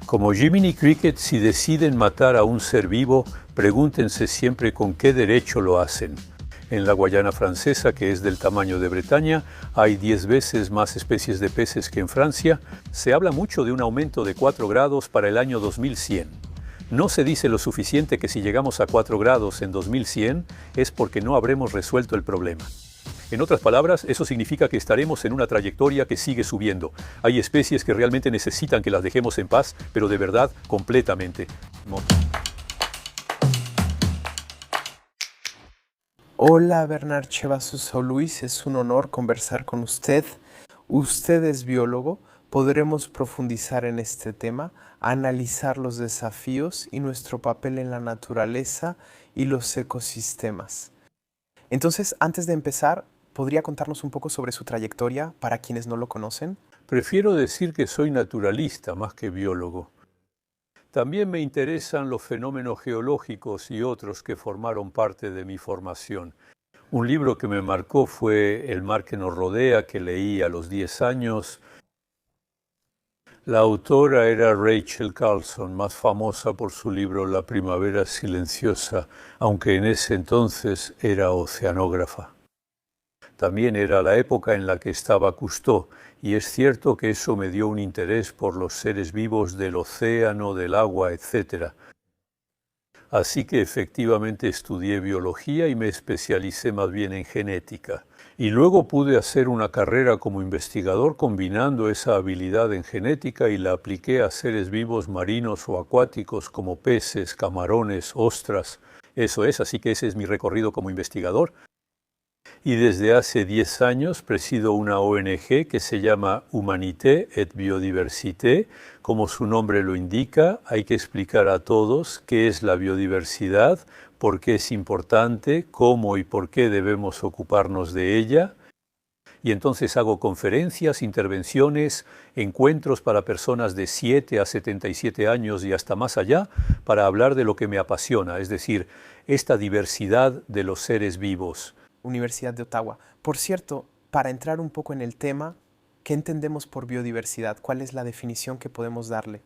Como Jiminy Cricket, si deciden matar a un ser vivo, pregúntense siempre con qué derecho lo hacen. En la Guayana Francesa, que es del tamaño de Bretaña, hay 10 veces más especies de peces que en Francia. Se habla mucho de un aumento de 4 grados para el año 2100. No se dice lo suficiente que si llegamos a 4 grados en 2100 es porque no habremos resuelto el problema. En otras palabras, eso significa que estaremos en una trayectoria que sigue subiendo. Hay especies que realmente necesitan que las dejemos en paz, pero de verdad, completamente. Hola Bernard Chevassus Luis, es un honor conversar con usted. Usted es biólogo, podremos profundizar en este tema, analizar los desafíos y nuestro papel en la naturaleza y los ecosistemas. Entonces, antes de empezar, ¿podría contarnos un poco sobre su trayectoria para quienes no lo conocen? Prefiero decir que soy naturalista más que biólogo. También me interesan los fenómenos geológicos y otros que formaron parte de mi formación. Un libro que me marcó fue El mar que nos rodea, que leí a los 10 años. La autora era Rachel Carlson, más famosa por su libro La primavera silenciosa, aunque en ese entonces era oceanógrafa. También era la época en la que estaba Cousteau, y es cierto que eso me dio un interés por los seres vivos del océano, del agua, etc. Así que efectivamente estudié biología y me especialicé más bien en genética. Y luego pude hacer una carrera como investigador combinando esa habilidad en genética y la apliqué a seres vivos marinos o acuáticos como peces, camarones, ostras. Eso es, así que ese es mi recorrido como investigador. Y desde hace 10 años presido una ONG que se llama Humanité et Biodiversité. Como su nombre lo indica, hay que explicar a todos qué es la biodiversidad, por qué es importante, cómo y por qué debemos ocuparnos de ella. Y entonces hago conferencias, intervenciones, encuentros para personas de 7 a 77 años y hasta más allá, para hablar de lo que me apasiona, es decir, esta diversidad de los seres vivos. Universidad de Ottawa. Por cierto, para entrar un poco en el tema, ¿qué entendemos por biodiversidad? ¿Cuál es la definición que podemos darle?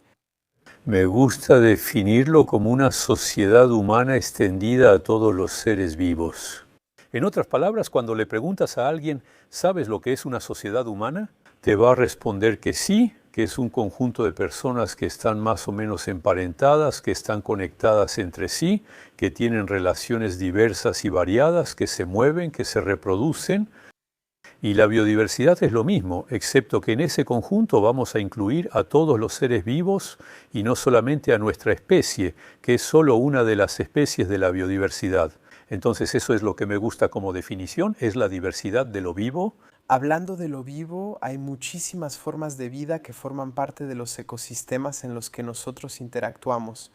Me gusta definirlo como una sociedad humana extendida a todos los seres vivos. En otras palabras, cuando le preguntas a alguien, ¿sabes lo que es una sociedad humana? Te va a responder que sí, que es un conjunto de personas que están más o menos emparentadas, que están conectadas entre sí, que tienen relaciones diversas y variadas, que se mueven, que se reproducen. Y la biodiversidad es lo mismo, excepto que en ese conjunto vamos a incluir a todos los seres vivos y no solamente a nuestra especie, que es solo una de las especies de la biodiversidad. Entonces eso es lo que me gusta como definición, es la diversidad de lo vivo. Hablando de lo vivo, hay muchísimas formas de vida que forman parte de los ecosistemas en los que nosotros interactuamos.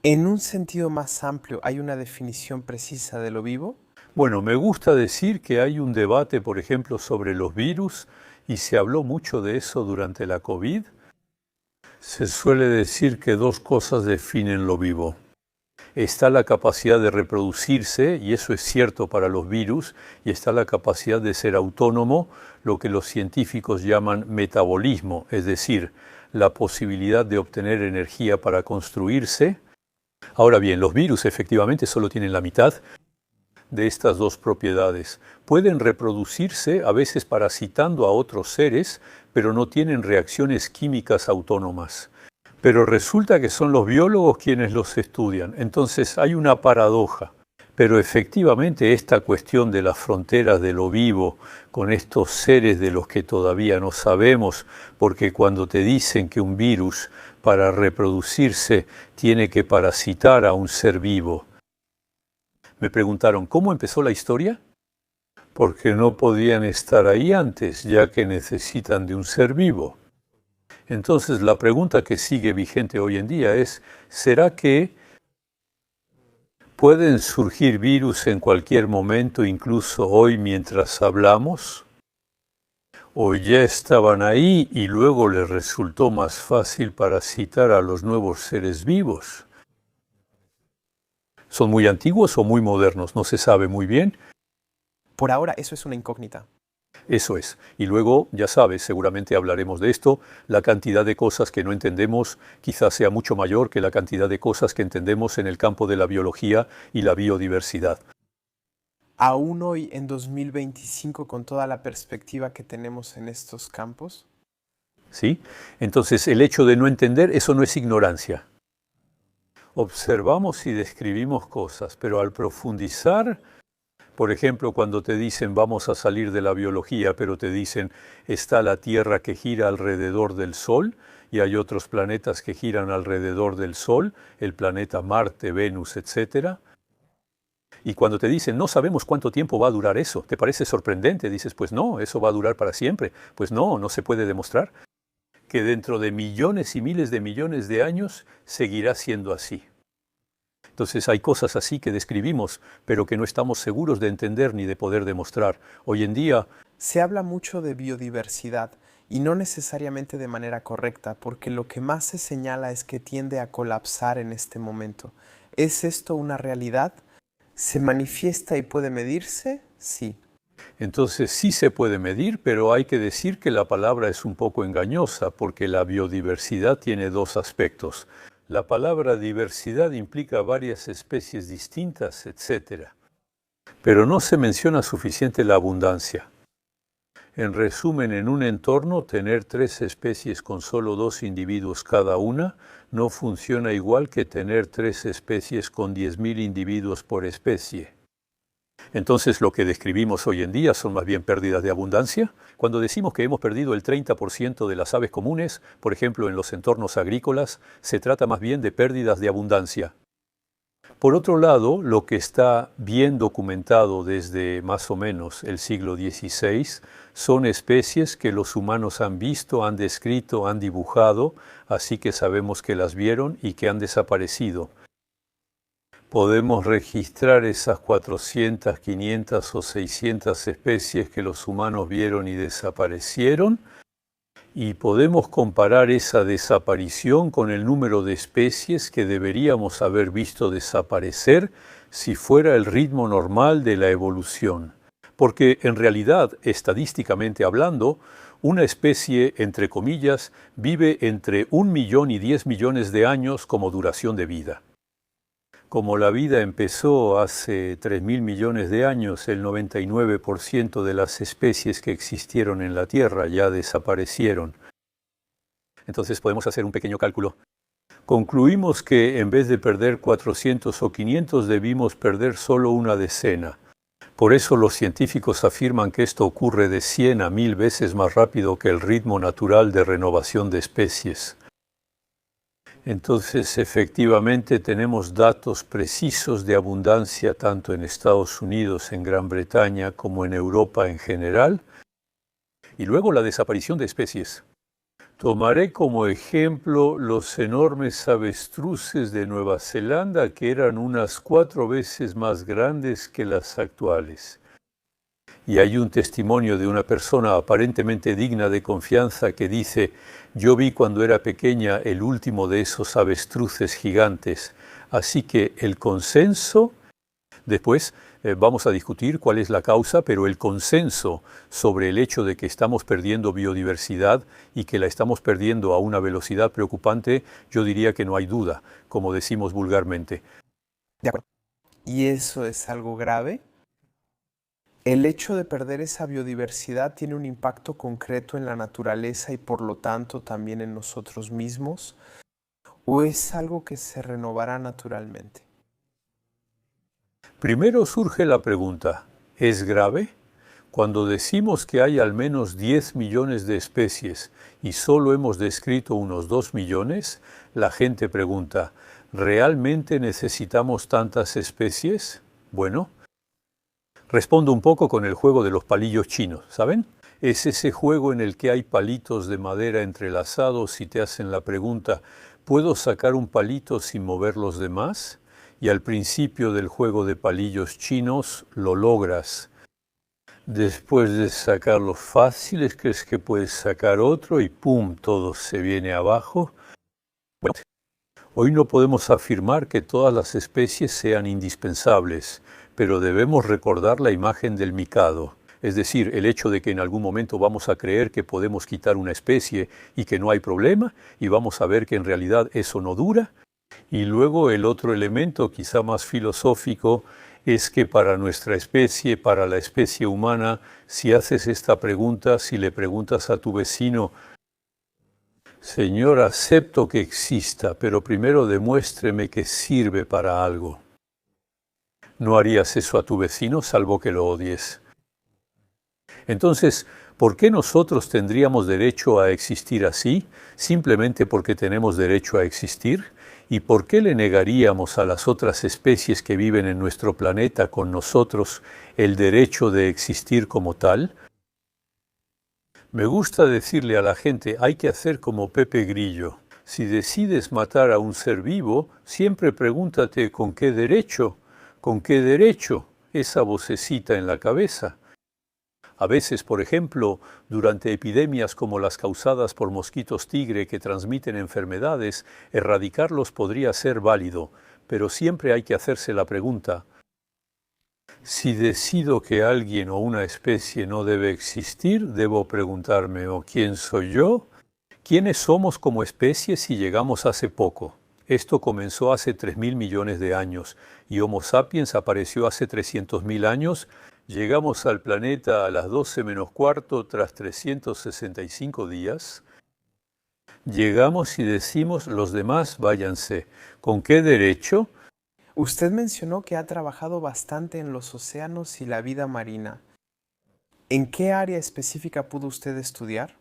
En un sentido más amplio, ¿hay una definición precisa de lo vivo? Bueno, me gusta decir que hay un debate, por ejemplo, sobre los virus, y se habló mucho de eso durante la COVID. Se suele decir que dos cosas definen lo vivo. Está la capacidad de reproducirse, y eso es cierto para los virus, y está la capacidad de ser autónomo, lo que los científicos llaman metabolismo, es decir, la posibilidad de obtener energía para construirse. Ahora bien, los virus efectivamente solo tienen la mitad de estas dos propiedades. Pueden reproducirse, a veces parasitando a otros seres, pero no tienen reacciones químicas autónomas. Pero resulta que son los biólogos quienes los estudian. Entonces hay una paradoja. Pero efectivamente esta cuestión de las fronteras de lo vivo con estos seres de los que todavía no sabemos, porque cuando te dicen que un virus para reproducirse tiene que parasitar a un ser vivo, me preguntaron, ¿cómo empezó la historia? Porque no podían estar ahí antes, ya que necesitan de un ser vivo. Entonces la pregunta que sigue vigente hoy en día es, ¿será que pueden surgir virus en cualquier momento, incluso hoy mientras hablamos? ¿O ya estaban ahí y luego les resultó más fácil parasitar a los nuevos seres vivos? ¿Son muy antiguos o muy modernos? No se sabe muy bien. Por ahora eso es una incógnita. Eso es. Y luego, ya sabes, seguramente hablaremos de esto, la cantidad de cosas que no entendemos quizás sea mucho mayor que la cantidad de cosas que entendemos en el campo de la biología y la biodiversidad. Aún hoy, en 2025, con toda la perspectiva que tenemos en estos campos. ¿Sí? Entonces, el hecho de no entender, eso no es ignorancia. Observamos y describimos cosas, pero al profundizar, por ejemplo, cuando te dicen vamos a salir de la biología, pero te dicen está la Tierra que gira alrededor del Sol y hay otros planetas que giran alrededor del Sol, el planeta Marte, Venus, etc. Y cuando te dicen no sabemos cuánto tiempo va a durar eso, ¿te parece sorprendente? Dices, pues no, eso va a durar para siempre. Pues no, no se puede demostrar que dentro de millones y miles de millones de años seguirá siendo así. Entonces hay cosas así que describimos, pero que no estamos seguros de entender ni de poder demostrar. Hoy en día se habla mucho de biodiversidad y no necesariamente de manera correcta, porque lo que más se señala es que tiende a colapsar en este momento. ¿Es esto una realidad? ¿Se manifiesta y puede medirse? Sí. Entonces sí se puede medir, pero hay que decir que la palabra es un poco engañosa, porque la biodiversidad tiene dos aspectos. La palabra diversidad implica varias especies distintas, etc. Pero no se menciona suficiente la abundancia. En resumen, en un entorno, tener 3 especies con solo 2 individuos cada una no funciona igual que tener 3 especies con 10.000 individuos por especie. Entonces, lo que describimos hoy en día son más bien pérdidas de abundancia. Cuando decimos que hemos perdido el 30% de las aves comunes, por ejemplo en los entornos agrícolas, se trata más bien de pérdidas de abundancia. Por otro lado, lo que está bien documentado desde más o menos el siglo XVI son especies que los humanos han visto, han descrito, han dibujado, así que sabemos que las vieron y que han desaparecido. Podemos registrar esas 400, 500 o 600 especies que los humanos vieron y desaparecieron, y podemos comparar esa desaparición con el número de especies que deberíamos haber visto desaparecer si fuera el ritmo normal de la evolución. Porque en realidad, estadísticamente hablando, una especie, entre comillas, vive entre 1 millón y 10 millones de años como duración de vida. Como la vida empezó hace 3.000 millones de años, el 99% de las especies que existieron en la Tierra ya desaparecieron. Entonces podemos hacer un pequeño cálculo. Concluimos que en vez de perder 400 o 500 debimos perder solo una decena. Por eso los científicos afirman que esto ocurre de 100 a 1000 veces más rápido que el ritmo natural de renovación de especies. Entonces, efectivamente, tenemos datos precisos de abundancia tanto en Estados Unidos, en Gran Bretaña, como en Europa en general. Y luego la desaparición de especies. Tomaré como ejemplo los enormes avestruces de Nueva Zelanda, que eran unas 4 veces más grandes que las actuales. Y hay un testimonio de una persona aparentemente digna de confianza que dice: yo vi cuando era pequeña el último de esos avestruces gigantes. Así que el consenso, después vamos a discutir cuál es la causa, pero el consenso sobre el hecho de que estamos perdiendo biodiversidad y que la estamos perdiendo a una velocidad preocupante, yo diría que no hay duda, como decimos vulgarmente. De acuerdo. ¿Y eso es algo grave? ¿El hecho de perder esa biodiversidad tiene un impacto concreto en la naturaleza y por lo tanto también en nosotros mismos? ¿O es algo que se renovará naturalmente? Primero surge la pregunta, ¿es grave? Cuando decimos que hay al menos 10 millones de especies y solo hemos descrito unos 2 millones, la gente pregunta, ¿realmente necesitamos tantas especies? Bueno, respondo un poco con el juego de los palillos chinos, ¿saben? Es ese juego en el que hay palitos de madera entrelazados y te hacen la pregunta, ¿puedo sacar un palito sin mover los demás? Y al principio del juego de palillos chinos lo logras. Después de sacar los fáciles, crees que puedes sacar otro y ¡pum!, todo se viene abajo. Bueno, hoy no podemos afirmar que todas las especies sean indispensables, pero debemos recordar la imagen del Mikado. es decir, el hecho de que en algún momento vamos a creer que podemos quitar una especie y que no hay problema, y vamos a ver que en realidad eso no dura. Y luego el otro elemento, quizá más filosófico, es que para nuestra especie, para la especie humana, si haces esta pregunta, si le preguntas a tu vecino, Señor, acepto que exista, pero primero demuéstreme que sirve para algo. No harías eso a tu vecino, salvo que lo odies. Entonces, ¿por qué nosotros tendríamos derecho a existir así? ¿Simplemente porque tenemos derecho a existir? ¿Y por qué le negaríamos a las otras especies que viven en nuestro planeta con nosotros el derecho de existir como tal? Me gusta decirle a la gente, hay que hacer como Pepe Grillo. Si decides matar a un ser vivo, siempre pregúntate ¿con qué derecho? ¿Con qué derecho? Esa vocecita en la cabeza. A veces, por ejemplo, durante epidemias como las causadas por mosquitos tigre que transmiten enfermedades, erradicarlos podría ser válido, pero siempre hay que hacerse la pregunta, si decido que alguien o una especie no debe existir, debo preguntarme, ¿o quién soy yo? ¿Quiénes somos como especie si llegamos hace poco? Esto comenzó hace 3.000 millones de años y Homo sapiens apareció hace 300.000 años. Llegamos al planeta a las 12 menos cuarto tras 365 días. Llegamos y decimos, los demás váyanse. ¿Con qué derecho? Usted mencionó que ha trabajado bastante en los océanos y la vida marina. ¿En qué área específica pudo usted estudiar?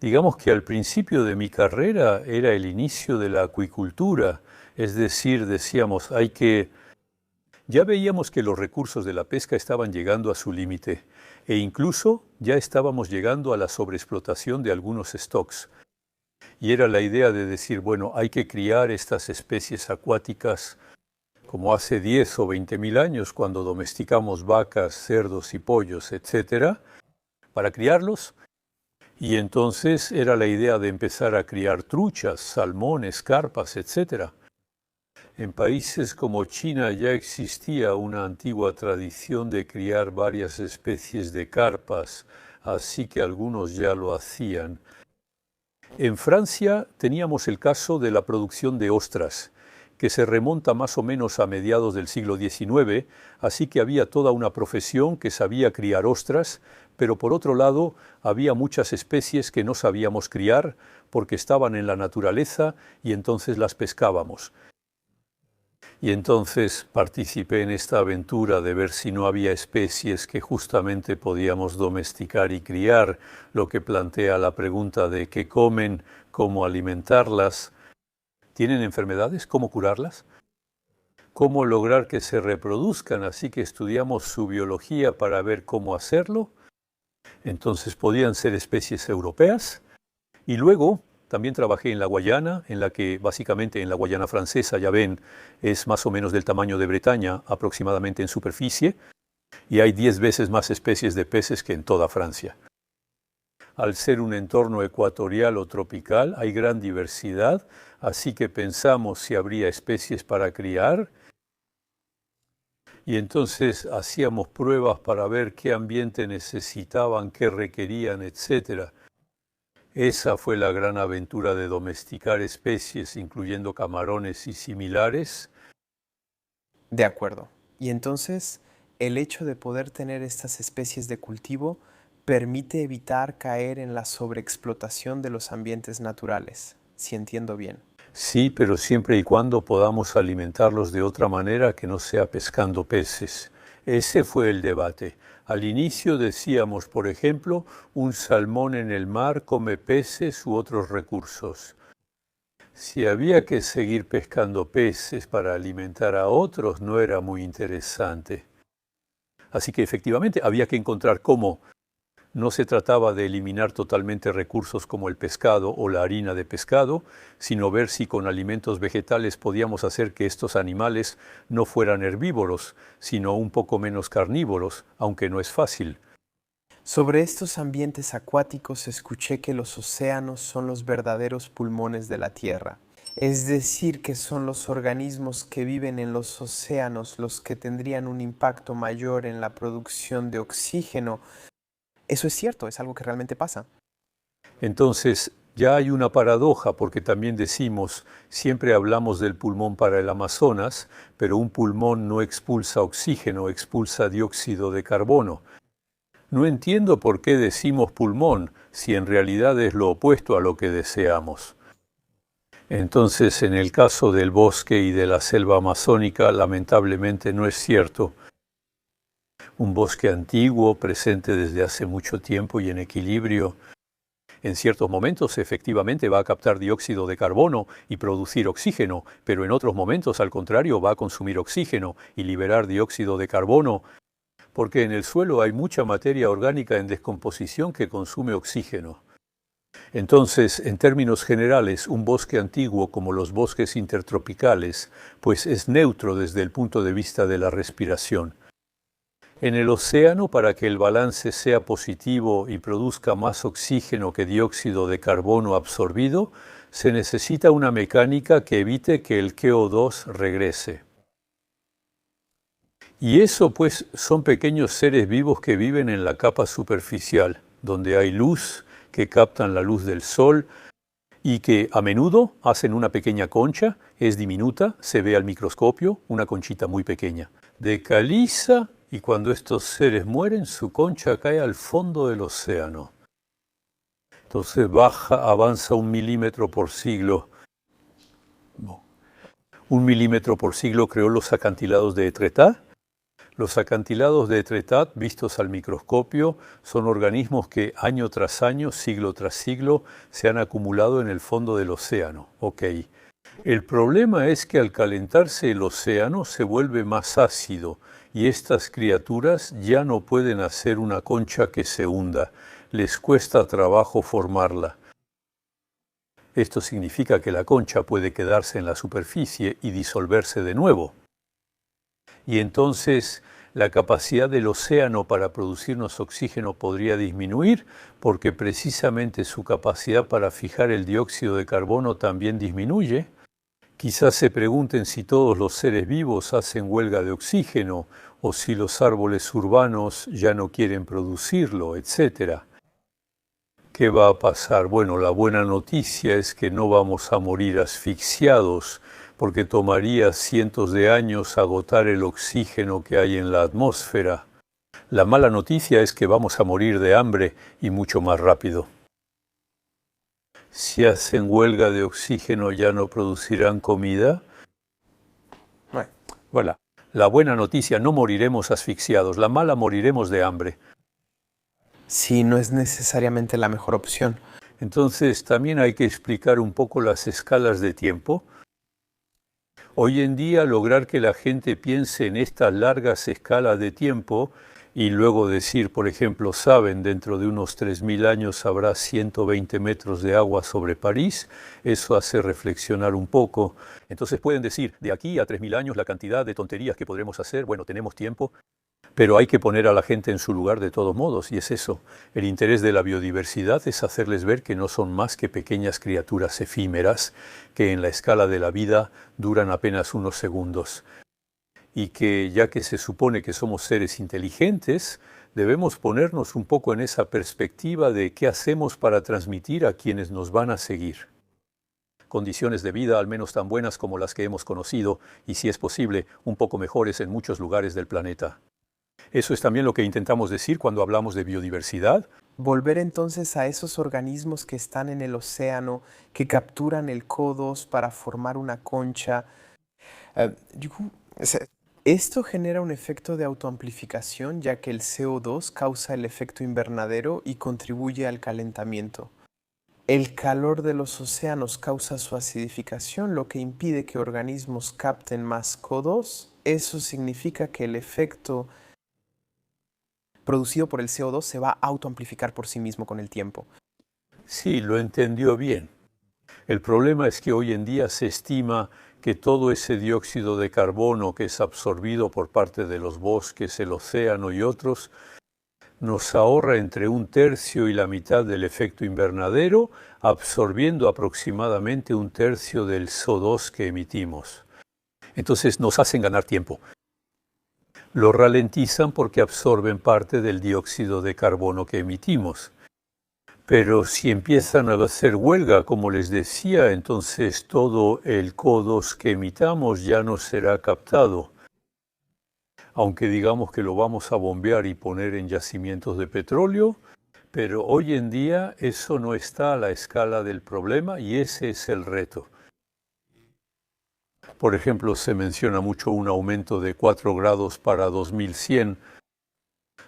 Digamos que al principio de mi carrera era el inicio de la acuicultura, es decir, decíamos, ya veíamos que los recursos de la pesca estaban llegando a su límite e incluso ya estábamos llegando a la sobreexplotación de algunos stocks. Y era la idea de decir, bueno, hay que criar estas especies acuáticas como hace 10 o 20.000 años cuando domesticamos vacas, cerdos y pollos, etcétera, para criarlos. Y entonces era la idea de empezar a criar truchas, salmones, carpas, etc. En países como China ya existía una antigua tradición de criar varias especies de carpas, así que algunos ya lo hacían. En Francia teníamos el caso de la producción de ostras, que se remonta más o menos a mediados del siglo XIX, así que había toda una profesión que sabía criar ostras, pero por otro lado había muchas especies que no sabíamos criar porque estaban en la naturaleza y entonces las pescábamos. Y entonces participé en esta aventura de ver si no había especies que justamente podíamos domesticar y criar, lo que plantea la pregunta de qué comen, cómo alimentarlas. ¿Tienen enfermedades? ¿Cómo curarlas? ¿Cómo lograr que se reproduzcan? Así que estudiamos su biología para ver cómo hacerlo. Entonces podían ser especies europeas. Y luego también trabajé en la Guayana, en la que básicamente en la Guayana francesa, ya ven, es más o menos del tamaño de Bretaña aproximadamente en superficie. Y hay 10 veces más especies de peces que en toda Francia. Al ser un entorno ecuatorial o tropical, hay gran diversidad, así que pensamos si habría especies para criar. Y entonces hacíamos pruebas para ver qué ambiente necesitaban, qué requerían, etc. Esa fue la gran aventura de domesticar especies, incluyendo camarones y similares. De acuerdo. Y entonces, el hecho de poder tener estas especies de cultivo permite evitar caer en la sobreexplotación de los ambientes naturales, si entiendo bien. Sí, pero siempre y cuando podamos alimentarlos de otra manera que no sea pescando peces. Ese fue el debate. Al inicio decíamos, por ejemplo, un salmón en el mar come peces u otros recursos. Si había que seguir pescando peces para alimentar a otros, no era muy interesante. Así que efectivamente había que encontrar cómo. No se trataba de eliminar totalmente recursos como el pescado o la harina de pescado, sino ver si con alimentos vegetales podíamos hacer que estos animales no fueran herbívoros, sino un poco menos carnívoros, aunque no es fácil. Sobre estos ambientes acuáticos escuché que los océanos son los verdaderos pulmones de la Tierra. Es decir, que son los organismos que viven en los océanos los que tendrían un impacto mayor en la producción de oxígeno. Eso es cierto, es algo que realmente pasa. Entonces, ya hay una paradoja porque también decimos, siempre hablamos del pulmón para el Amazonas, pero un pulmón no expulsa oxígeno, expulsa dióxido de carbono. No entiendo por qué decimos pulmón si en realidad es lo opuesto a lo que deseamos. Entonces, en el caso del bosque y de la selva amazónica, lamentablemente no es cierto. Un bosque antiguo, presente desde hace mucho tiempo y en equilibrio, en ciertos momentos efectivamente va a captar dióxido de carbono y producir oxígeno, pero en otros momentos al contrario va a consumir oxígeno y liberar dióxido de carbono, porque en el suelo hay mucha materia orgánica en descomposición que consume oxígeno. Entonces, en términos generales, un bosque antiguo como los bosques intertropicales, pues es neutro desde el punto de vista de la respiración. En el océano, para que el balance sea positivo y produzca más oxígeno que dióxido de carbono absorbido, se necesita una mecánica que evite que el CO2 regrese. Y eso, pues, son pequeños seres vivos que viven en la capa superficial, donde hay luz, que captan la luz del sol y que a menudo hacen una pequeña concha, es diminuta, se ve al microscopio, una conchita muy pequeña, de caliza. Y cuando estos seres mueren, su concha cae al fondo del océano. Entonces avanza 1 milímetro por siglo. 1 milímetro por siglo creó los acantilados de Etretat. Los acantilados de Etretat, vistos al microscopio, son organismos que año tras año, siglo tras siglo, se han acumulado en el fondo del océano. Ok. El problema es que al calentarse el océano se vuelve más ácido y estas criaturas ya no pueden hacer una concha que se hunda. Les cuesta trabajo formarla. Esto significa que la concha puede quedarse en la superficie y disolverse de nuevo. Y entonces la capacidad del océano para producirnos oxígeno podría disminuir porque precisamente su capacidad para fijar el dióxido de carbono también disminuye. Quizás se pregunten si todos los seres vivos hacen huelga de oxígeno o si los árboles urbanos ya no quieren producirlo, etc. ¿Qué va a pasar? Bueno, la buena noticia es que no vamos a morir asfixiados, porque tomaría cientos de años agotar el oxígeno que hay en la atmósfera. La mala noticia es que vamos a morir de hambre y mucho más rápido. Si hacen huelga de oxígeno, ¿ya no producirán comida? Voilà. La buena noticia, no moriremos asfixiados. La mala, moriremos de hambre. Sí, no es necesariamente la mejor opción. Entonces, también hay que explicar un poco las escalas de tiempo. Hoy en día, lograr que la gente piense en estas largas escalas de tiempo y luego decir, por ejemplo, saben, dentro de unos 3000 años habrá 120 metros de agua sobre París, eso hace reflexionar un poco. Entonces pueden decir, de aquí a 3000 años la cantidad de tonterías que podremos hacer, bueno, tenemos tiempo, pero hay que poner a la gente en su lugar de todos modos, y es eso. El interés de la biodiversidad es hacerles ver que no son más que pequeñas criaturas efímeras, que en la escala de la vida duran apenas unos segundos. Y que ya que se supone que somos seres inteligentes, debemos ponernos un poco en esa perspectiva de qué hacemos para transmitir a quienes nos van a seguir. Condiciones de vida al menos tan buenas como las que hemos conocido y, si es posible, un poco mejores en muchos lugares del planeta. Eso es también lo que intentamos decir cuando hablamos de biodiversidad. Volver entonces a esos organismos que están en el océano, que capturan el CO2 para formar una concha. Esto genera un efecto de autoamplificación, ya que el CO2 causa el efecto invernadero y contribuye al calentamiento. El calor de los océanos causa su acidificación, lo que impide que organismos capten más CO2. Eso significa que el efecto producido por el CO2 se va a autoamplificar por sí mismo con el tiempo. Sí, lo entendió bien. El problema es que hoy en día se estima que todo ese dióxido de carbono que es absorbido por parte de los bosques, el océano y otros, nos ahorra entre 1/3 y la mitad del efecto invernadero, absorbiendo aproximadamente 1/3 del CO2 que emitimos. Entonces nos hacen ganar tiempo. Lo ralentizan porque absorben parte del dióxido de carbono que emitimos. Pero si empiezan a hacer huelga, como les decía, entonces todo el CO2 que emitamos ya no será captado. Aunque digamos que lo vamos a bombear y poner en yacimientos de petróleo, pero hoy en día eso no está a la escala del problema y ese es el reto. Por ejemplo, se menciona mucho un aumento de 4 grados para 2100.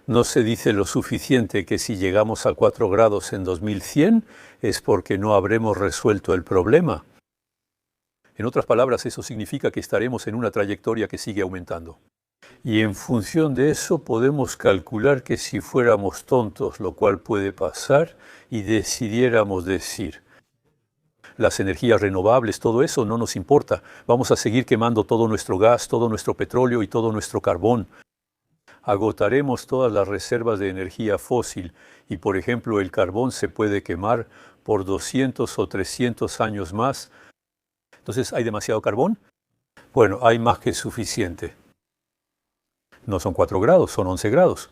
No se dice lo suficiente que si llegamos a 4 grados en 2100 es porque no habremos resuelto el problema. En otras palabras, eso significa que estaremos en una trayectoria que sigue aumentando. Y en función de eso podemos calcular que si fuéramos tontos, lo cual puede pasar, y decidiéramos decir, las energías renovables, todo eso no nos importa, vamos a seguir quemando todo nuestro gas, todo nuestro petróleo y todo nuestro carbón. Agotaremos todas las reservas de energía fósil y, por ejemplo, el carbón se puede quemar por 200 o 300 años más. Entonces, ¿hay demasiado carbón? Bueno, hay más que suficiente. No son 4 grados, son 11 grados.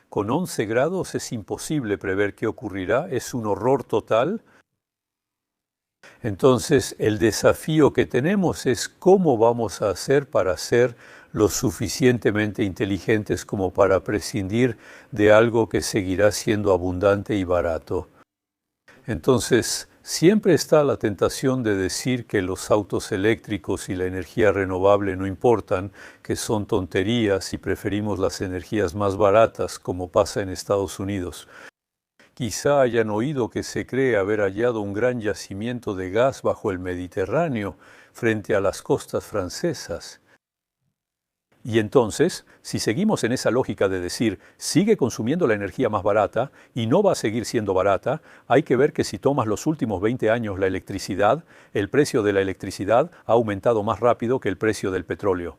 Con 11 grados es imposible prever qué ocurrirá, es un horror total. Entonces, el desafío que tenemos es cómo vamos a hacer para ser lo suficientemente inteligentes como para prescindir de algo que seguirá siendo abundante y barato. Entonces, siempre está la tentación de decir que los autos eléctricos y la energía renovable no importan, que son tonterías y preferimos las energías más baratas, como pasa en Estados Unidos. Quizá hayan oído que se cree haber hallado un gran yacimiento de gas bajo el Mediterráneo, frente a las costas francesas. Y entonces, si seguimos en esa lógica de decir, sigue consumiendo la energía más barata y no va a seguir siendo barata, hay que ver que si tomas los últimos 20 años la electricidad, el precio de la electricidad ha aumentado más rápido que el precio del petróleo.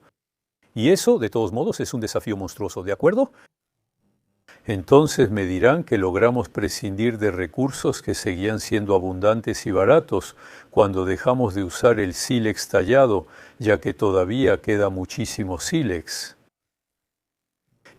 Y eso, de todos modos, es un desafío monstruoso, ¿de acuerdo? Entonces me dirán que logramos prescindir de recursos que seguían siendo abundantes y baratos cuando dejamos de usar el sílex tallado, ya que todavía queda muchísimo sílex.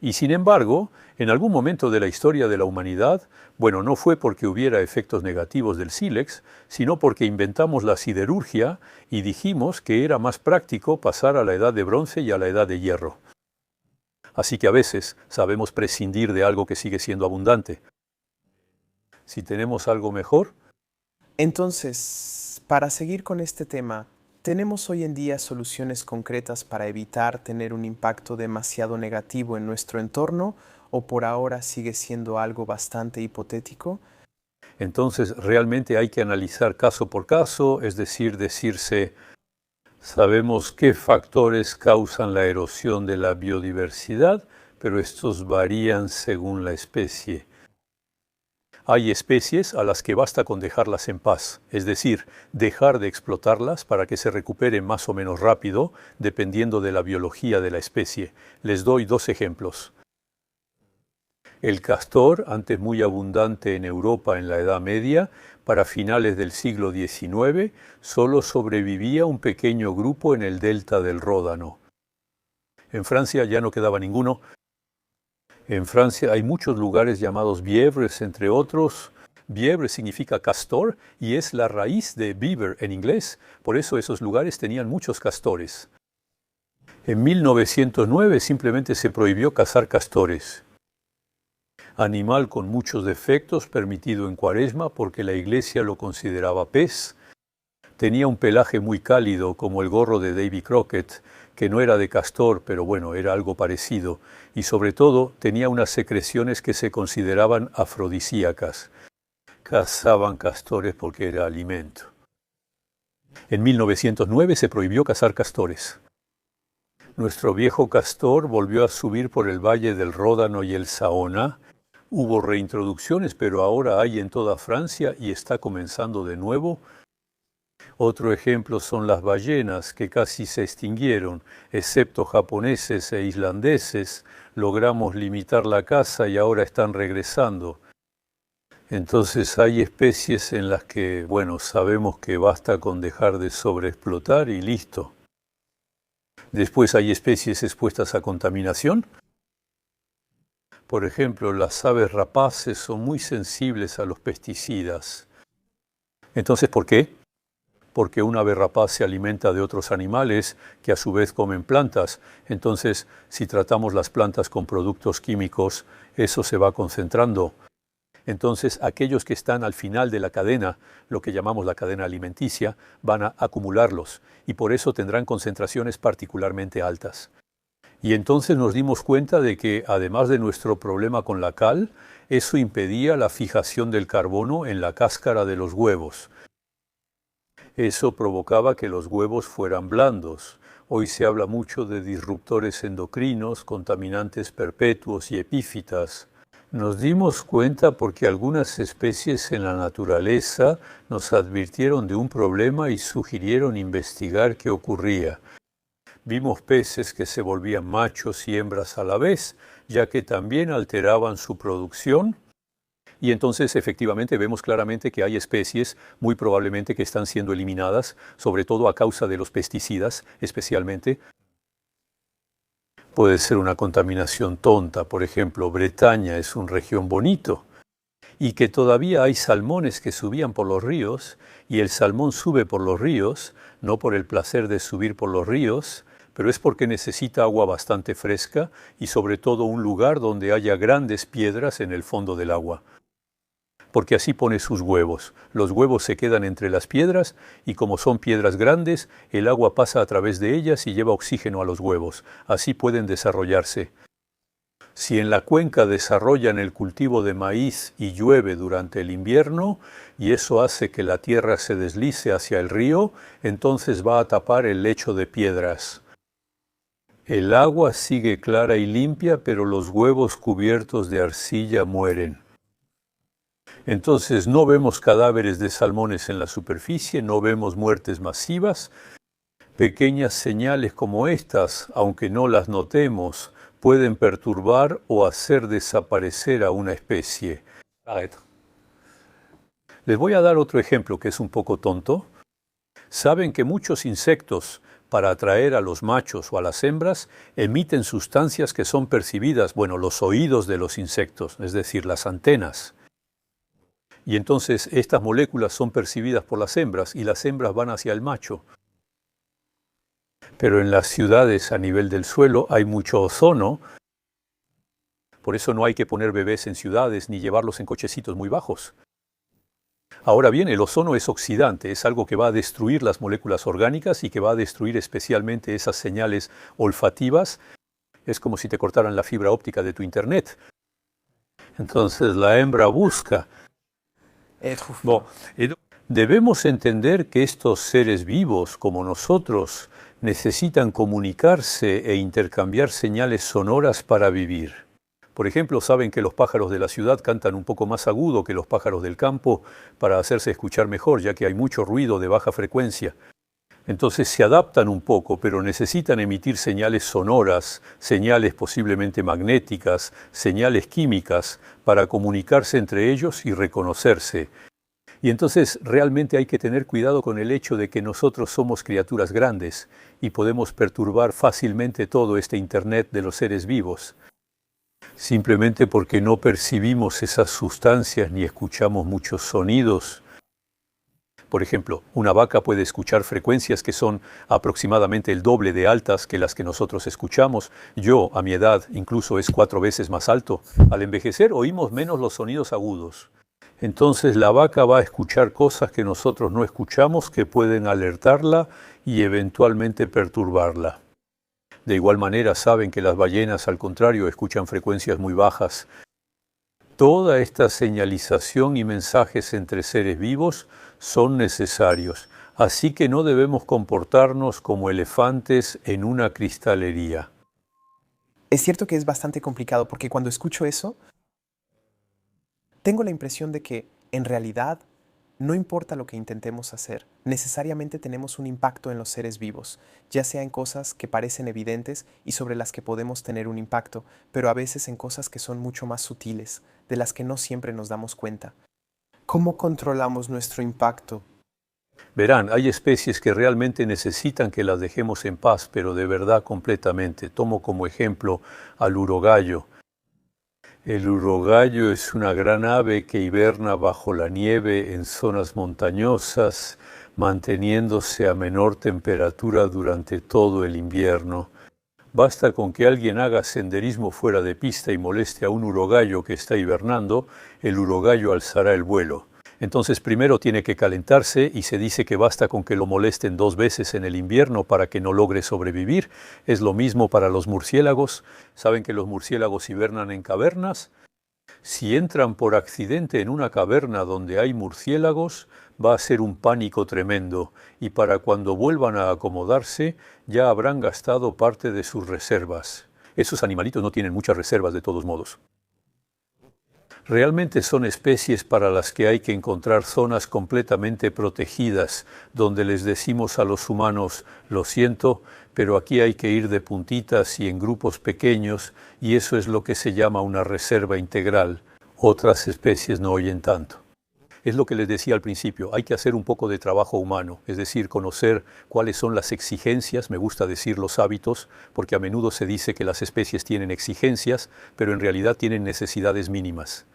Y sin embargo, en algún momento de la historia de la humanidad, bueno, no fue porque hubiera efectos negativos del sílex, sino porque inventamos la siderurgia y dijimos que era más práctico pasar a la edad de bronce y a la edad de hierro. Así que a veces sabemos prescindir de algo que sigue siendo abundante. Si tenemos algo mejor. Entonces, para seguir con este tema, ¿tenemos hoy en día soluciones concretas para evitar tener un impacto demasiado negativo en nuestro entorno o por ahora sigue siendo algo bastante hipotético? Entonces realmente hay que analizar caso por caso, es decir, decirse, sabemos qué factores causan la erosión de la biodiversidad, pero estos varían según la especie. Hay especies a las que basta con dejarlas en paz, es decir, dejar de explotarlas para que se recuperen más o menos rápido, dependiendo de la biología de la especie. Les doy 2 ejemplos. El castor, antes muy abundante en Europa en la Edad Media, para finales del siglo XIX, solo sobrevivía un pequeño grupo en el delta del Ródano. En Francia ya no quedaba ninguno. En Francia hay muchos lugares llamados Bièvres, entre otros. Bièvre significa castor y es la raíz de beaver en inglés. Por eso esos lugares tenían muchos castores. En 1909 simplemente se prohibió cazar castores. Animal con muchos defectos, permitido en Cuaresma porque la Iglesia lo consideraba pez. Tenía un pelaje muy cálido, como el gorro de Davy Crockett, que no era de castor, pero bueno, era algo parecido. Y sobre todo, tenía unas secreciones que se consideraban afrodisíacas. Cazaban castores porque era alimento. En 1909 se prohibió cazar castores. Nuestro viejo castor volvió a subir por el valle del Ródano y el Saona. Hubo reintroducciones, pero ahora hay en toda Francia y está comenzando de nuevo. Otro ejemplo son las ballenas, que casi se extinguieron, excepto japoneses e islandeses. Logramos limitar la caza y ahora están regresando. Entonces hay especies en las que, bueno, sabemos que basta con dejar de sobreexplotar y listo. Después hay especies expuestas a contaminación. Por ejemplo, las aves rapaces son muy sensibles a los pesticidas. Entonces, ¿por qué? Porque un ave rapaz se alimenta de otros animales que a su vez comen plantas. Entonces, si tratamos las plantas con productos químicos, eso se va concentrando. Entonces, aquellos que están al final de la cadena, lo que llamamos la cadena alimenticia, van a acumularlos y por eso tendrán concentraciones particularmente altas. Y entonces nos dimos cuenta de que, además de nuestro problema con la cal, eso impedía la fijación del carbono en la cáscara de los huevos. Eso provocaba que los huevos fueran blandos. Hoy se habla mucho de disruptores endocrinos, contaminantes perpetuos y epífitas. Nos dimos cuenta porque algunas especies en la naturaleza nos advirtieron de un problema y sugirieron investigar qué ocurría. Vimos peces que se volvían machos y hembras a la vez, ya que también alteraban su producción. Y entonces efectivamente vemos claramente que hay especies muy probablemente que están siendo eliminadas, sobre todo a causa de los pesticidas, especialmente. Puede ser una contaminación tonta, por ejemplo, Bretaña es una región bonito, y que todavía hay salmones que subían por los ríos, y el salmón sube por los ríos, no por el placer de subir por los ríos, pero es porque necesita agua bastante fresca y sobre todo un lugar donde haya grandes piedras en el fondo del agua. Porque así pone sus huevos. Los huevos se quedan entre las piedras y como son piedras grandes, el agua pasa a través de ellas y lleva oxígeno a los huevos. Así pueden desarrollarse. Si en la cuenca desarrollan el cultivo de maíz y llueve durante el invierno, y eso hace que la tierra se deslice hacia el río, entonces va a tapar el lecho de piedras. El agua sigue clara y limpia, pero los huevos cubiertos de arcilla mueren. Entonces no vemos cadáveres de salmones en la superficie, no vemos muertes masivas. Pequeñas señales como estas, aunque no las notemos, pueden perturbar o hacer desaparecer a una especie. Les voy a dar otro ejemplo que es un poco tonto. Saben que muchos insectos, para atraer a los machos o a las hembras, emiten sustancias que son percibidas, los oídos de los insectos, es decir, las antenas. Y entonces estas moléculas son percibidas por las hembras y las hembras van hacia el macho. Pero en las ciudades a nivel del suelo hay mucho ozono, por eso no hay que poner bebés en ciudades ni llevarlos en cochecitos muy bajos. Ahora bien, el ozono es oxidante, es algo que va a destruir las moléculas orgánicas y que va a destruir especialmente esas señales olfativas. Es como si te cortaran la fibra óptica de tu internet. Entonces la hembra busca. Debemos entender que estos seres vivos, como nosotros, necesitan comunicarse e intercambiar señales sonoras para vivir. Por ejemplo, saben que los pájaros de la ciudad cantan un poco más agudo que los pájaros del campo para hacerse escuchar mejor, ya que hay mucho ruido de baja frecuencia. Entonces se adaptan un poco, pero necesitan emitir señales sonoras, señales posiblemente magnéticas, señales químicas, para comunicarse entre ellos y reconocerse. Y entonces realmente hay que tener cuidado con el hecho de que nosotros somos criaturas grandes y podemos perturbar fácilmente todo este Internet de los seres vivos. Simplemente porque no percibimos esas sustancias ni escuchamos muchos sonidos. Por ejemplo, una vaca puede escuchar frecuencias que son aproximadamente el doble de altas que las que nosotros escuchamos. Yo, a mi edad, incluso es 4 veces más alto. Al envejecer oímos menos los sonidos agudos. Entonces la vaca va a escuchar cosas que nosotros no escuchamos que pueden alertarla y eventualmente perturbarla. De igual manera saben que las ballenas, al contrario, escuchan frecuencias muy bajas. Toda esta señalización y mensajes entre seres vivos son necesarios, así que no debemos comportarnos como elefantes en una cristalería. Es cierto que es bastante complicado porque cuando escucho eso, tengo la impresión de que en realidad No importa lo que intentemos hacer, necesariamente tenemos un impacto en los seres vivos, ya sea en cosas que parecen evidentes y sobre las que podemos tener un impacto, pero a veces en cosas que son mucho más sutiles, de las que no siempre nos damos cuenta. ¿Cómo controlamos nuestro impacto? Verán, hay especies que realmente necesitan que las dejemos en paz, pero de verdad completamente. Tomo como ejemplo al urogallo. El urogallo es una gran ave que hiberna bajo la nieve en zonas montañosas, manteniéndose a menor temperatura durante todo el invierno. Basta con que alguien haga senderismo fuera de pista y moleste a un urogallo que está hibernando, el urogallo alzará el vuelo. Entonces primero tiene que calentarse y se dice que basta con que lo molesten 2 veces en el invierno para que no logre sobrevivir. Es lo mismo para los murciélagos. ¿Saben que los murciélagos hibernan en cavernas? Si entran por accidente en una caverna donde hay murciélagos, va a ser un pánico tremendo y para cuando vuelvan a acomodarse ya habrán gastado parte de sus reservas. Esos animalitos no tienen muchas reservas de todos modos. Realmente son especies para las que hay que encontrar zonas completamente protegidas, donde les decimos a los humanos, lo siento, pero aquí hay que ir de puntitas y en grupos pequeños, y eso es lo que se llama una reserva integral. Otras especies no oyen tanto. Es lo que les decía al principio, hay que hacer un poco de trabajo humano, es decir, conocer cuáles son las exigencias, me gusta decir los hábitos, porque a menudo se dice que las especies tienen exigencias, pero en realidad tienen necesidades mínimas.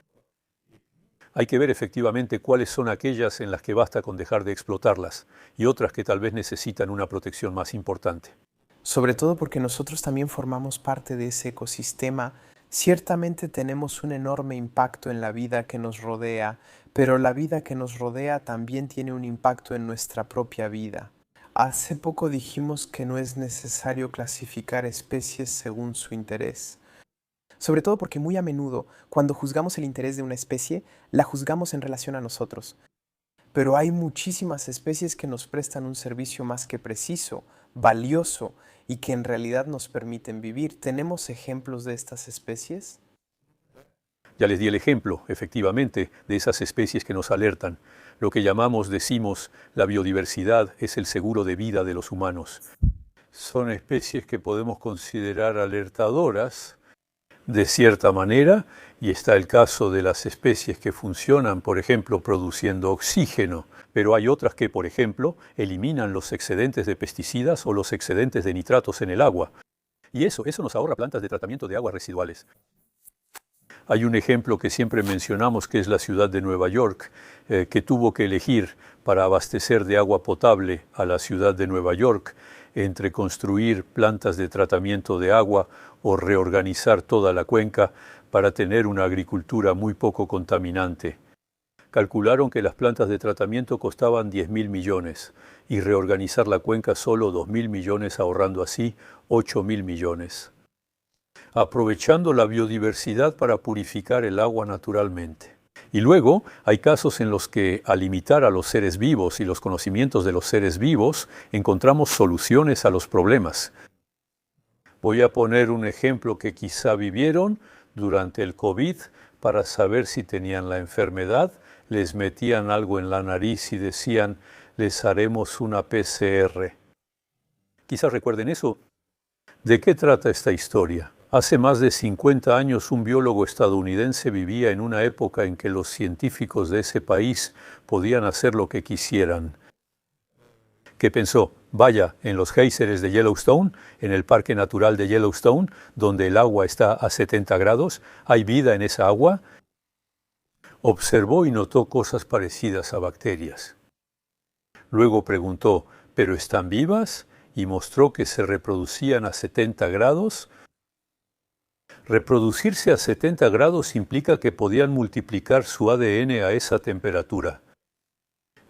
Hay que ver efectivamente cuáles son aquellas en las que basta con dejar de explotarlas y otras que tal vez necesitan una protección más importante. Sobre todo porque nosotros también formamos parte de ese ecosistema. Ciertamente tenemos un enorme impacto en la vida que nos rodea, pero la vida que nos rodea también tiene un impacto en nuestra propia vida. Hace poco dijimos que no es necesario clasificar especies según su interés. Sobre todo porque muy a menudo, cuando juzgamos el interés de una especie, la juzgamos en relación a nosotros. Pero hay muchísimas especies que nos prestan un servicio más que preciso, valioso y que en realidad nos permiten vivir. ¿Tenemos ejemplos de estas especies? Ya les di el ejemplo, efectivamente, de esas especies que nos alertan. Lo que decimos, la biodiversidad es el seguro de vida de los humanos. Son especies que podemos considerar alertadoras, de cierta manera, y está el caso de las especies que funcionan, por ejemplo, produciendo oxígeno, pero hay otras que, por ejemplo, eliminan los excedentes de pesticidas o los excedentes de nitratos en el agua. Y eso nos ahorra plantas de tratamiento de aguas residuales. Hay un ejemplo que siempre mencionamos que es la ciudad de Nueva York, que tuvo que elegir para abastecer de agua potable a la ciudad de Nueva York entre construir plantas de tratamiento de agua o reorganizar toda la cuenca para tener una agricultura muy poco contaminante. Calcularon que las plantas de tratamiento costaban 10.000 millones y reorganizar la cuenca solo 2.000 millones, ahorrando así 8.000 millones. Aprovechando la biodiversidad para purificar el agua naturalmente. Y luego hay casos en los que, al imitar a los seres vivos y los conocimientos de los seres vivos, encontramos soluciones a los problemas. Voy a poner un ejemplo que quizá vivieron durante el COVID para saber si tenían la enfermedad. Les metían algo en la nariz y decían, les haremos una PCR. Quizás recuerden eso. ¿De qué trata esta historia? Hace más de 50 años un biólogo estadounidense vivía en una época en que los científicos de ese país podían hacer lo que quisieran. ¿Qué pensó? Vaya, en los géiseres de Yellowstone, en el Parque Natural de Yellowstone, donde el agua está a 70 grados, ¿hay vida en esa agua? Observó y notó cosas parecidas a bacterias. Luego preguntó, ¿pero están vivas? Y mostró que se reproducían a 70 grados. Reproducirse a 70 grados implica que podían multiplicar su ADN a esa temperatura.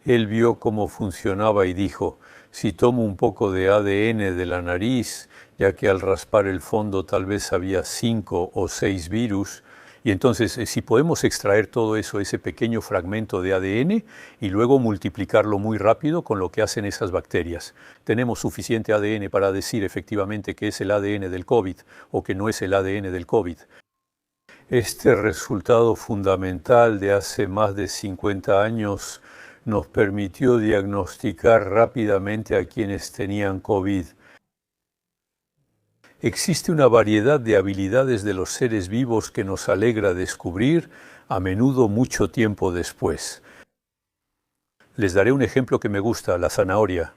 Él vio cómo funcionaba y dijo, si tomo un poco de ADN de la nariz, ya que al raspar el fondo tal vez había 5 o 6 virus, y entonces si podemos extraer todo eso, ese pequeño fragmento de ADN, y luego multiplicarlo muy rápido con lo que hacen esas bacterias. Tenemos suficiente ADN para decir efectivamente que es el ADN del COVID o que no es el ADN del COVID. Este resultado fundamental de hace más de 50 años nos permitió diagnosticar rápidamente a quienes tenían COVID. Existe una variedad de habilidades de los seres vivos que nos alegra descubrir, a menudo mucho tiempo después. Les daré un ejemplo que me gusta, la zanahoria.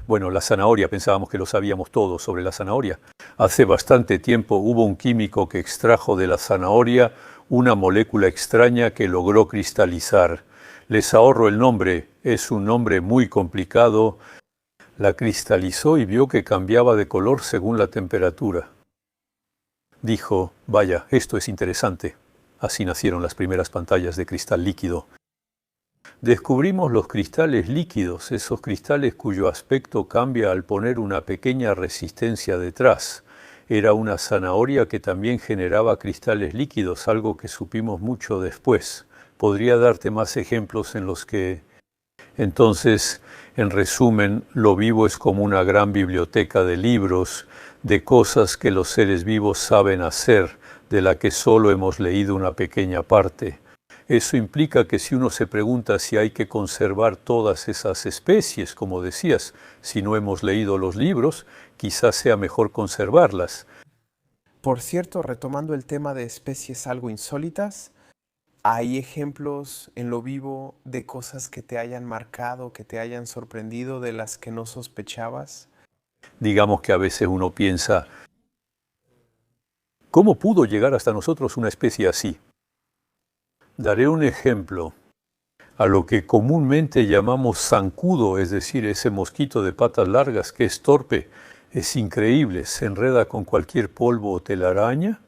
Bueno, la zanahoria, pensábamos que lo sabíamos todo sobre la zanahoria. Hace bastante tiempo hubo un químico que extrajo de la zanahoria una molécula extraña que logró cristalizar. Les ahorro el nombre, es un nombre muy complicado. La cristalizó y vio que cambiaba de color según la temperatura. Dijo, vaya, esto es interesante. Así nacieron las primeras pantallas de cristal líquido. Descubrimos los cristales líquidos, esos cristales cuyo aspecto cambia al poner una pequeña resistencia detrás. Era una zanahoria que también generaba cristales líquidos, algo que supimos mucho después. Podría darte más ejemplos en los que... Entonces, en resumen, lo vivo es como una gran biblioteca de libros, de cosas que los seres vivos saben hacer, de la que solo hemos leído una pequeña parte. Eso implica que si uno se pregunta si hay que conservar todas esas especies, como decías, si no hemos leído los libros, quizás sea mejor conservarlas. Por cierto, retomando el tema de especies algo insólitas, ¿hay ejemplos en lo vivo de cosas que te hayan marcado, que te hayan sorprendido, de las que no sospechabas? Digamos que a veces uno piensa, ¿cómo pudo llegar hasta nosotros una especie así? Daré un ejemplo. A lo que comúnmente llamamos zancudo, es decir, ese mosquito de patas largas que es torpe, es increíble, se enreda con cualquier polvo o telaraña.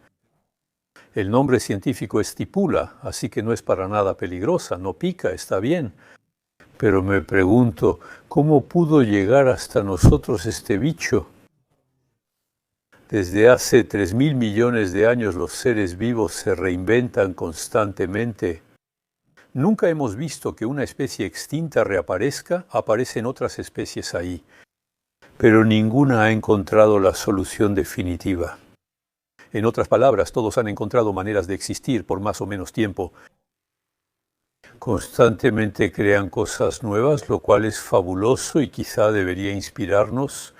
El nombre científico es tipula, así que no es para nada peligrosa, no pica, está bien. Pero me pregunto, ¿cómo pudo llegar hasta nosotros este bicho? Desde hace 3.000 millones de años los seres vivos se reinventan constantemente. Nunca hemos visto que una especie extinta reaparezca, aparecen otras especies ahí. Pero ninguna ha encontrado la solución definitiva. En otras palabras, todos han encontrado maneras de existir por más o menos tiempo. Constantemente crean cosas nuevas, lo cual es fabuloso y quizá debería inspirarnos.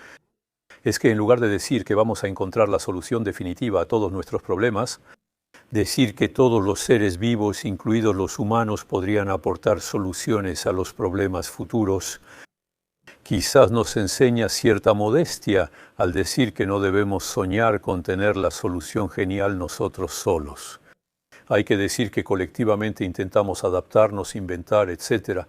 Es que en lugar de decir que vamos a encontrar la solución definitiva a todos nuestros problemas, decir que todos los seres vivos, incluidos los humanos, podrían aportar soluciones a los problemas futuros, quizás nos enseña cierta modestia al decir que no debemos soñar con tener la solución genial nosotros solos. Hay que decir que colectivamente intentamos adaptarnos, inventar, etc.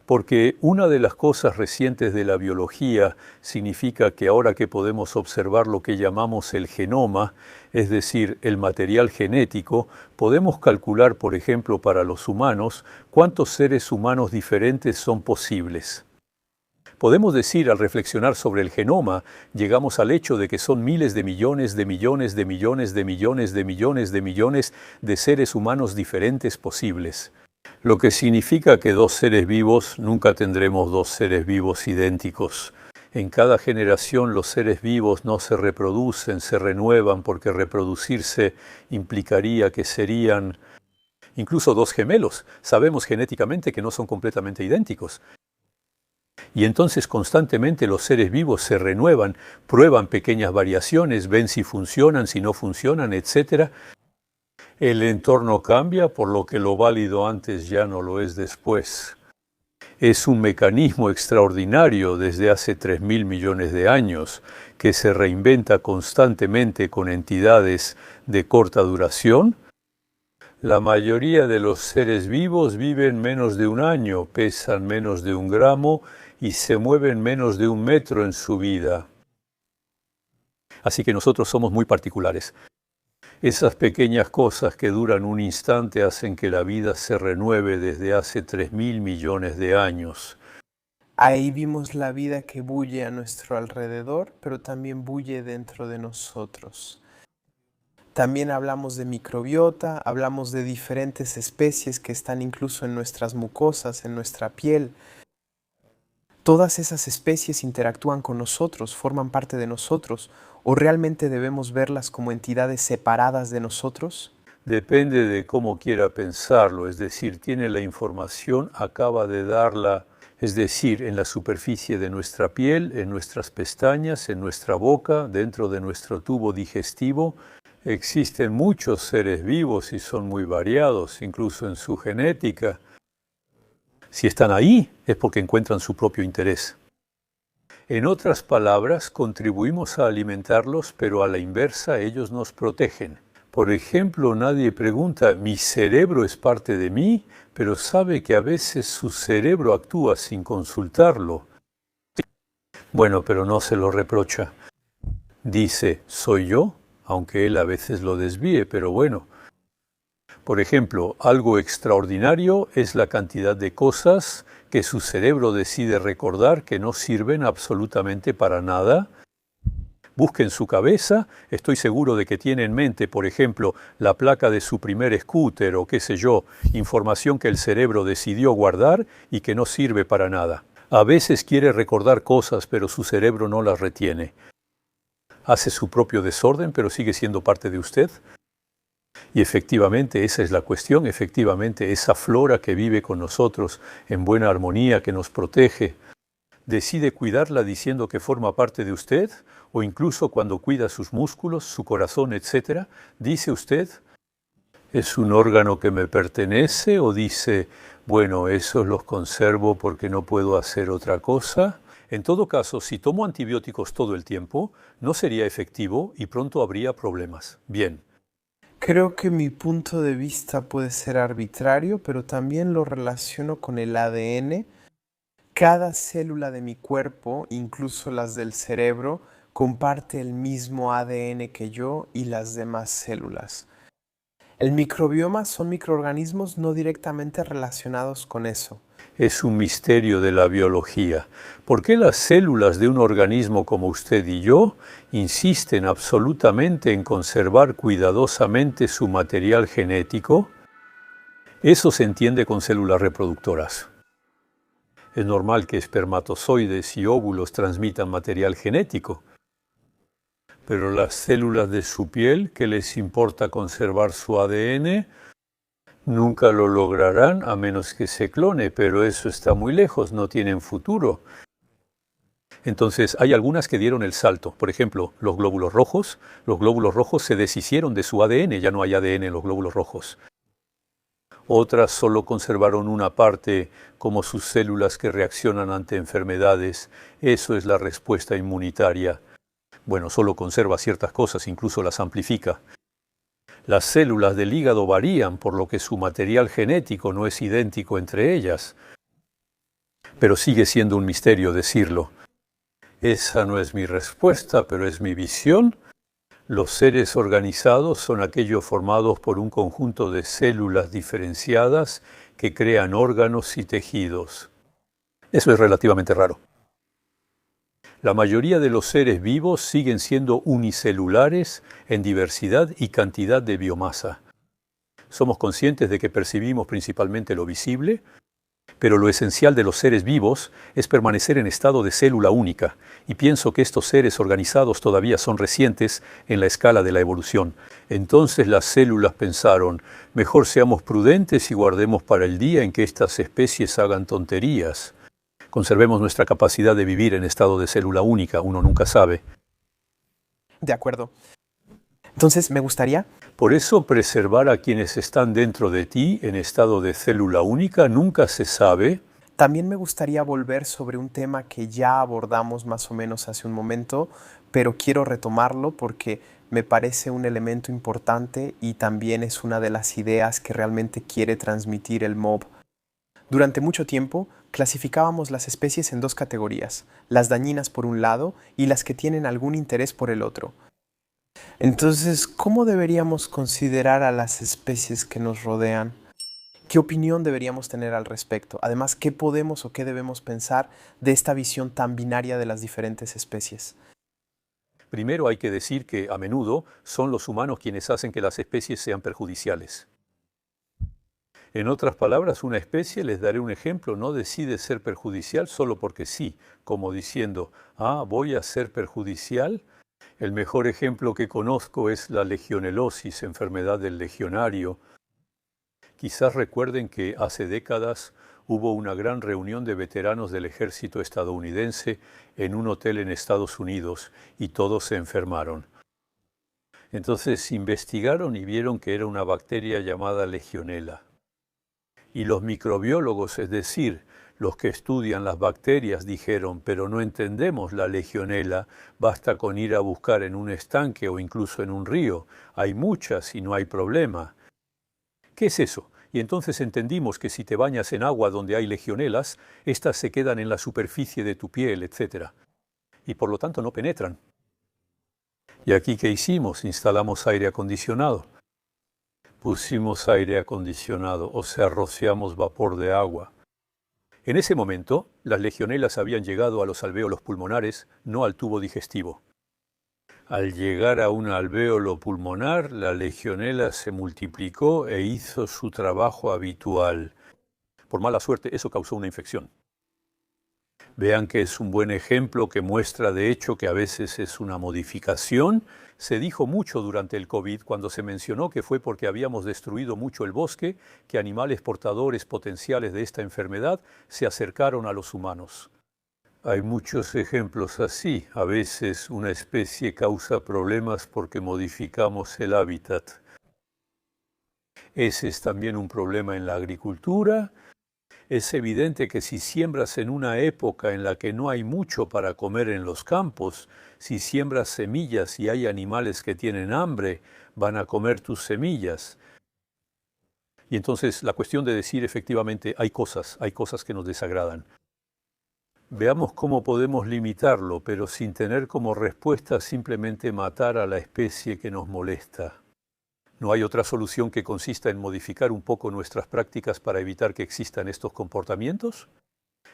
Porque una de las cosas recientes de la biología significa que ahora que podemos observar lo que llamamos el genoma, es decir, el material genético, podemos calcular, por ejemplo, para los humanos, cuántos seres humanos diferentes son posibles. Podemos decir, al reflexionar sobre el genoma, llegamos al hecho de que son miles de millones de millones de millones de millones de millones de millones de seres humanos diferentes posibles. Lo que significa que dos seres vivos nunca tendremos dos seres vivos idénticos. En cada generación los seres vivos no se reproducen, se renuevan, porque reproducirse implicaría que serían incluso dos gemelos. Sabemos genéticamente que no son completamente idénticos. Y entonces constantemente los seres vivos se renuevan, prueban pequeñas variaciones, ven si funcionan, si no funcionan, etc. El entorno cambia, por lo que lo válido antes ya no lo es después. Es un mecanismo extraordinario desde hace 3.000 millones de años, que se reinventa constantemente con entidades de corta duración. La mayoría de los seres vivos viven menos de un año, pesan menos de 1 gramo y se mueven menos de 1 metro en su vida. Así que nosotros somos muy particulares. Esas pequeñas cosas que duran un instante hacen que la vida se renueve desde hace 3.000 millones de años. Ahí vimos la vida que bulle a nuestro alrededor, pero también bulle dentro de nosotros. También hablamos de microbiota, hablamos de diferentes especies que están incluso en nuestras mucosas, en nuestra piel. Todas esas especies interactúan con nosotros, forman parte de nosotros, ¿o realmente debemos verlas como entidades separadas de nosotros? Depende de cómo quiera pensarlo, es decir, tiene la información, acaba de darla, es decir, en la superficie de nuestra piel, en nuestras pestañas, en nuestra boca, dentro de nuestro tubo digestivo. Existen muchos seres vivos y son muy variados, incluso en su genética. Si están ahí, es porque encuentran su propio interés. En otras palabras, contribuimos a alimentarlos, pero a la inversa ellos nos protegen. Por ejemplo, nadie pregunta, ¿mi cerebro es parte de mí? Pero sabe que a veces su cerebro actúa sin consultarlo. Bueno, pero no se lo reprocha. Dice, ¿soy yo? Aunque él a veces lo desvíe, pero bueno. Por ejemplo, algo extraordinario es la cantidad de cosas que su cerebro decide recordar que no sirven absolutamente para nada. Busque en su cabeza, estoy seguro de que tiene en mente, por ejemplo, la placa de su primer scooter o qué sé yo, información que el cerebro decidió guardar y que no sirve para nada. A veces quiere recordar cosas, pero su cerebro no las retiene. Hace su propio desorden, pero sigue siendo parte de usted. Y efectivamente, esa es la cuestión, efectivamente, esa flora que vive con nosotros en buena armonía, que nos protege, ¿decide cuidarla diciendo que forma parte de usted? O incluso cuando cuida sus músculos, su corazón, etc., ¿dice usted, es un órgano que me pertenece? ¿O dice, bueno, esos los conservo porque no puedo hacer otra cosa? En todo caso, si tomo antibióticos todo el tiempo, no sería efectivo y pronto habría problemas. Bien. Creo que mi punto de vista puede ser arbitrario, pero también lo relaciono con el ADN. Cada célula de mi cuerpo, incluso las del cerebro, comparte el mismo ADN que yo y las demás células. El microbioma son microorganismos no directamente relacionados con eso. Es un misterio de la biología. ¿Por qué las células de un organismo como usted y yo insisten absolutamente en conservar cuidadosamente su material genético? Eso se entiende con células reproductoras. Es normal que espermatozoides y óvulos transmitan material genético. Pero las células de su piel, que les importa conservar su ADN, nunca lo lograrán a menos que se clone, pero eso está muy lejos, no tienen futuro. Entonces, hay algunas que dieron el salto. Por ejemplo, los glóbulos rojos. Los glóbulos rojos se deshicieron de su ADN, ya no hay ADN en los glóbulos rojos. Otras solo conservaron una parte, como sus células que reaccionan ante enfermedades. Eso es la respuesta inmunitaria. Bueno, solo conserva ciertas cosas, incluso las amplifica. Las células del hígado varían, por lo que su material genético no es idéntico entre ellas. Pero sigue siendo un misterio decirlo. Esa no es mi respuesta, pero es mi visión. Los seres organizados son aquellos formados por un conjunto de células diferenciadas que crean órganos y tejidos. Eso es relativamente raro. La mayoría de los seres vivos siguen siendo unicelulares en diversidad y cantidad de biomasa. Somos conscientes de que percibimos principalmente lo visible, pero lo esencial de los seres vivos es permanecer en estado de célula única, y pienso que estos seres organizados todavía son recientes en la escala de la evolución. Entonces las células pensaron, mejor seamos prudentes y guardemos para el día en que estas especies hagan tonterías. Conservemos nuestra capacidad de vivir en estado de célula única, uno nunca sabe. De acuerdo. Entonces, me gustaría... Por eso, preservar a quienes están dentro de ti en estado de célula única nunca se sabe. También me gustaría volver sobre un tema que ya abordamos más o menos hace un momento, pero quiero retomarlo porque me parece un elemento importante y también es una de las ideas que realmente quiere transmitir el MOB. Durante mucho tiempo, clasificábamos las especies en dos categorías, las dañinas por un lado y las que tienen algún interés por el otro. Entonces, ¿cómo deberíamos considerar a las especies que nos rodean? ¿Qué opinión deberíamos tener al respecto? Además, ¿qué podemos o qué debemos pensar de esta visión tan binaria de las diferentes especies? Primero hay que decir que, a menudo, son los humanos quienes hacen que las especies sean perjudiciales. En otras palabras, una especie, les daré un ejemplo, no decide ser perjudicial solo porque sí, como diciendo, voy a ser perjudicial. El mejor ejemplo que conozco es la legionelosis, enfermedad del legionario. Quizás recuerden que hace décadas hubo una gran reunión de veteranos del ejército estadounidense en un hotel en Estados Unidos y todos se enfermaron. Entonces investigaron y vieron que era una bacteria llamada legionela. Y los microbiólogos, es decir, los que estudian las bacterias, dijeron, pero no entendemos la legionela, basta con ir a buscar en un estanque o incluso en un río. Hay muchas y no hay problema. ¿Qué es eso? Y entonces entendimos que si te bañas en agua donde hay legionelas, éstas se quedan en la superficie de tu piel, etc. Y por lo tanto no penetran. ¿Y aquí qué hicimos? Instalamos aire acondicionado. Pusimos aire acondicionado, o sea, rociamos vapor de agua. En ese momento, las legionelas habían llegado a los alvéolos pulmonares, no al tubo digestivo. Al llegar a un alvéolo pulmonar, la legionela se multiplicó e hizo su trabajo habitual. Por mala suerte, eso causó una infección. Vean que es un buen ejemplo que muestra de hecho que a veces es una modificación. Se dijo mucho durante el COVID cuando se mencionó que fue porque habíamos destruido mucho el bosque, que animales portadores potenciales de esta enfermedad se acercaron a los humanos. Hay muchos ejemplos así. A veces una especie causa problemas porque modificamos el hábitat. Ese es también un problema en la agricultura. Es evidente que si siembras en una época en la que no hay mucho para comer en los campos, si siembras semillas y hay animales que tienen hambre, van a comer tus semillas. Y entonces la cuestión de decir efectivamente hay cosas que nos desagradan. Veamos cómo podemos limitarlo, pero sin tener como respuesta simplemente matar a la especie que nos molesta. ¿No hay otra solución que consista en modificar un poco nuestras prácticas para evitar que existan estos comportamientos?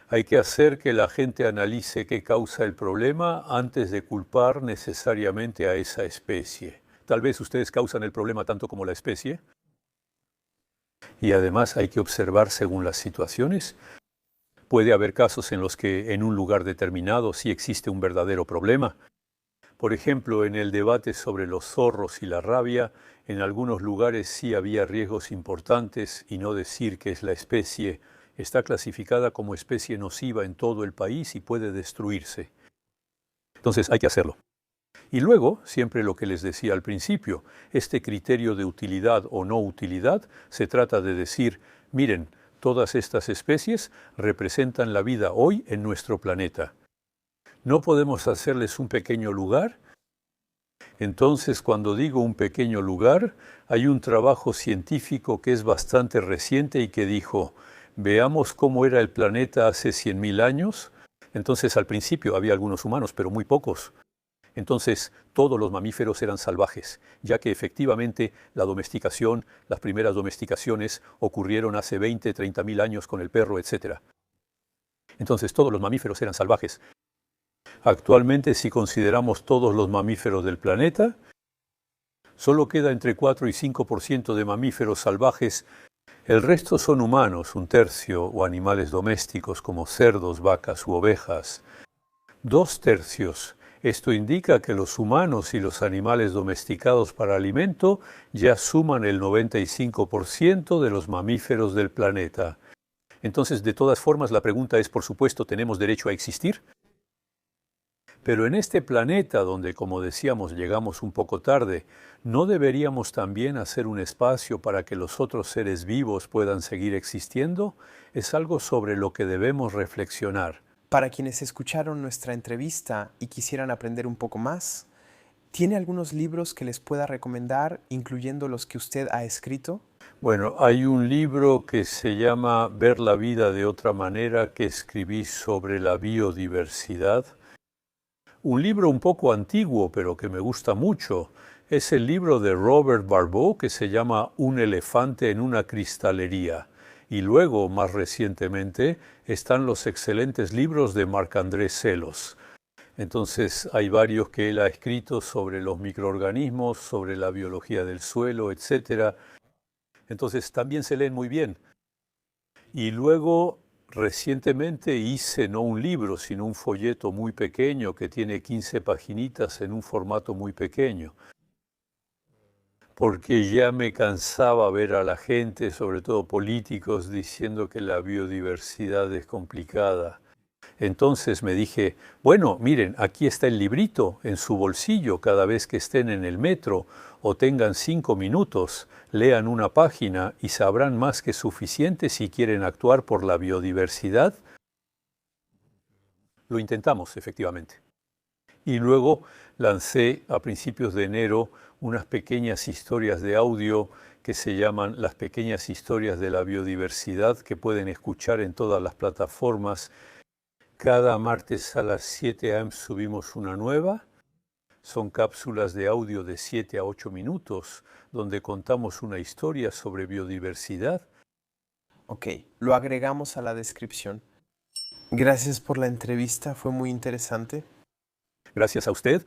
Hay que hacer que la gente analice qué causa el problema antes de culpar necesariamente a esa especie. Tal vez ustedes causan el problema tanto como la especie. Y además hay que observar según las situaciones. Puede haber casos en los que en un lugar determinado sí existe un verdadero problema. Por ejemplo, en el debate sobre los zorros y la rabia, en algunos lugares sí había riesgos importantes y no decir que es la especie. Está clasificada como especie nociva en todo el país y puede destruirse. Entonces hay que hacerlo. Y luego, siempre lo que les decía al principio, este criterio de utilidad o no utilidad, se trata de decir, miren, todas estas especies representan la vida hoy en nuestro planeta. ¿No podemos hacerles un pequeño lugar? Entonces, cuando digo un pequeño lugar, hay un trabajo científico que es bastante reciente y que dijo, veamos cómo era el planeta hace 100.000 años. Entonces, al principio había algunos humanos, pero muy pocos. Entonces, todos los mamíferos eran salvajes, ya que efectivamente la domesticación, las primeras domesticaciones ocurrieron hace 20, 30.000 años con el perro, etc. Entonces, todos los mamíferos eran salvajes. Actualmente, si consideramos todos los mamíferos del planeta, solo queda entre 4 y 5% de mamíferos salvajes. El resto son humanos, 1/3, o animales domésticos como cerdos, vacas u ovejas. 2/3. Esto indica que los humanos y los animales domesticados para alimento ya suman el 95% de los mamíferos del planeta. Entonces, de todas formas, la pregunta es, por supuesto, ¿tenemos derecho a existir? Pero en este planeta donde, como decíamos, llegamos un poco tarde, ¿no deberíamos también hacer un espacio para que los otros seres vivos puedan seguir existiendo? Es algo sobre lo que debemos reflexionar. Para quienes escucharon nuestra entrevista y quisieran aprender un poco más, ¿tiene algunos libros que les pueda recomendar, incluyendo los que usted ha escrito? Bueno, hay un libro que se llama Ver la vida de otra manera que escribí sobre la biodiversidad. Un libro un poco antiguo, pero que me gusta mucho, es el libro de Robert Barbeau que se llama Un elefante en una cristalería. Y luego, más recientemente, están los excelentes libros de Marc-André Sellos. Entonces, hay varios que él ha escrito sobre los microorganismos, sobre la biología del suelo, etc. Entonces, también se leen muy bien. Y luego Recientemente hice no un libro, sino un folleto muy pequeño que tiene 15 paginitas en un formato muy pequeño, porque ya me cansaba ver a la gente, sobre todo políticos, diciendo que la biodiversidad es complicada. Entonces me dije, bueno, miren, aquí está el librito en su bolsillo cada vez que estén en el metro o tengan 5 minutos, lean una página y sabrán más que suficiente si quieren actuar por la biodiversidad. Lo intentamos, efectivamente. Y luego lancé a principios de enero unas pequeñas historias de audio que se llaman Las pequeñas historias de la biodiversidad, que pueden escuchar en todas las plataformas. Cada martes a las 7 a.m. subimos una nueva. Son cápsulas de audio de 7 a 8 minutos, donde contamos una historia sobre biodiversidad. Ok, lo agregamos a la descripción. Gracias por la entrevista, fue muy interesante. Gracias a usted.